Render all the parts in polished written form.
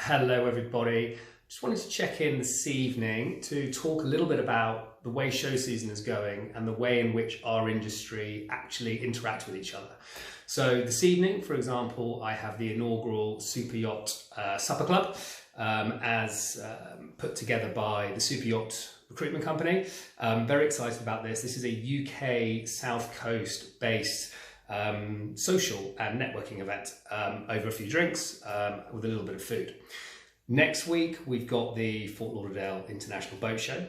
Hello everybody. Just wanted to check in this evening to talk a little bit about the way show season is going and the way in which our industry actually interact with each other. So this evening, for example, I have the inaugural Superyacht Supper Club as put together by the Superyacht recruitment company. I'm very excited about this. This is a UK South Coast based social and networking event over a few drinks with a little bit of food. Next week we've got the Fort Lauderdale International Boat Show,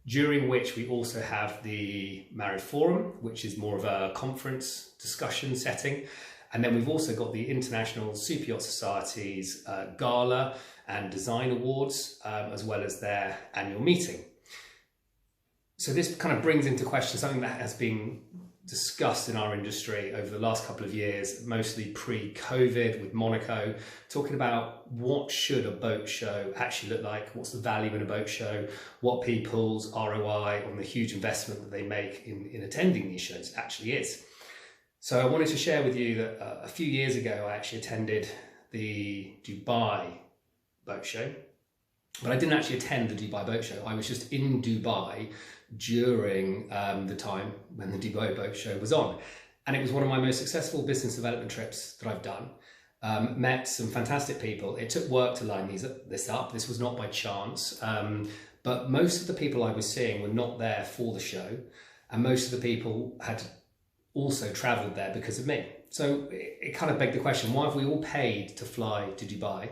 during which we also have the Mare Forum, which is more of a conference discussion setting, and then we've also got the International Superyacht Society's Gala and Design Awards, as well as their annual meeting. So this kind of brings into question something that has been discussed in our industry over the last couple of years, mostly pre-COVID with Monaco, talking about what should a boat show actually look like, what's the value in a boat show, what people's ROI on the huge investment that they make in attending these shows actually is. So I wanted to share with you that a few years ago I actually attended the Dubai boat show, but I didn't actually attend the Dubai boat show. I was just in Dubai during the time when the Dubai boat show was on. And it was one of my most successful business development trips that I've done. Met some fantastic people. It took work to line this up. This was not by chance. But most of the people I was seeing were not there for the show. And most of the people had also traveled there because of me. So it kind of begged the question, why have we all paid to fly to Dubai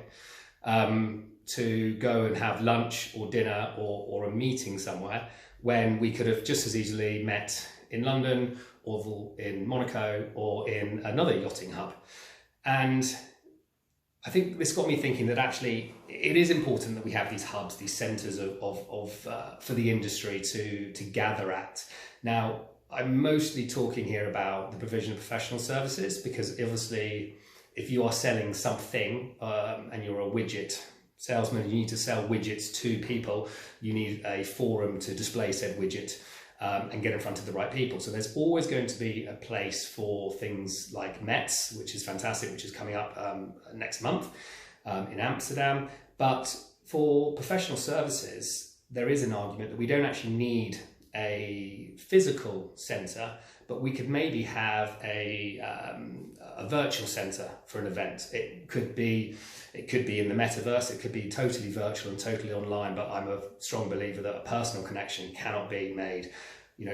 to go and have lunch or dinner or a meeting somewhere, when we could have just as easily met in London or in Monaco or in another yachting hub? And I think this got me thinking that actually it is important that we have these hubs, these centres for the industry to gather at. Now, I'm mostly talking here about the provision of professional services, because obviously if you are selling something and you're a widget salesman, you need to sell widgets to people, you need a forum to display said widget and get in front of the right people. So there's always going to be a place for things like METS, which is fantastic, which is coming up next month in Amsterdam. But for professional services, there is an argument that we don't actually need a physical centre, but we could maybe have a virtual centre for an event. It could be in the metaverse, it could be totally virtual and totally online, but I'm a strong believer that a personal connection cannot be made,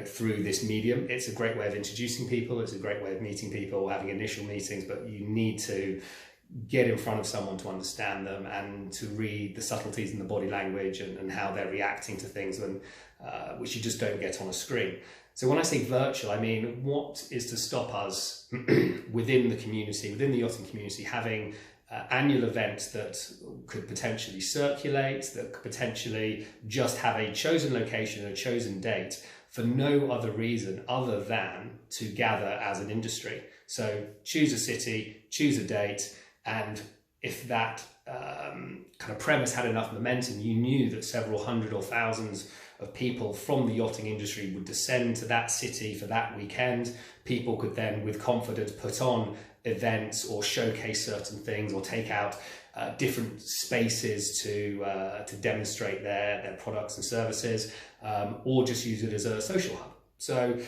through this medium. It's a great way of introducing people, it's a great way of meeting people, having initial meetings, but you need to get in front of someone to understand them and to read the subtleties in the body language and how they're reacting to things, which you just don't get on a screen. So when I say virtual, I mean, what is to stop us within the community, within the yachting community, having annual events that could potentially circulate, that could potentially just have a chosen location, a chosen date, for no other reason other than to gather as an industry. So choose a city, choose a date, and if that kind of premise had enough momentum, you knew that several hundred or thousands of people from the yachting industry would descend to that city for that weekend. People could then with confidence put on events or showcase certain things or take out different spaces to demonstrate their products and services, or just use it as a social hub. So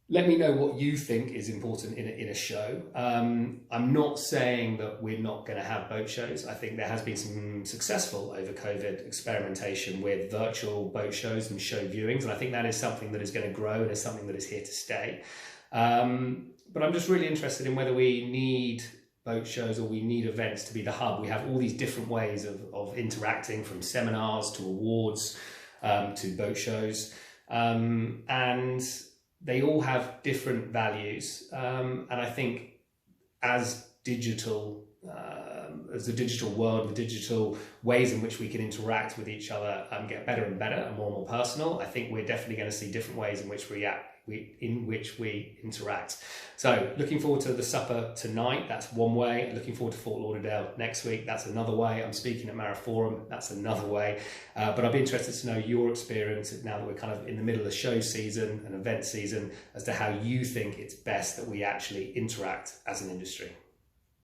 let me know what you think is important in a show. I'm not saying that we're not going to have boat shows. I think there has been some successful over COVID experimentation with virtual boat shows and show viewings, and I think that is something that is going to grow and is something that is here to stay. But I'm just really interested in whether we need boat shows or we need events to be the hub. We have all these different ways of interacting, from seminars to awards to boat shows, and they all have different values, and I think as the digital world, the digital ways in which we can interact with each other get better and better and more personal, I think we're definitely going to see different ways in which we interact. So looking forward to the supper tonight, that's one way. Looking forward to Fort Lauderdale next week, that's another way. I'm speaking at Mare Forum, that's another way. But I'd be interested to know your experience now that we're kind of in the middle of show season and event season, as to how you think it's best that we actually interact as an industry.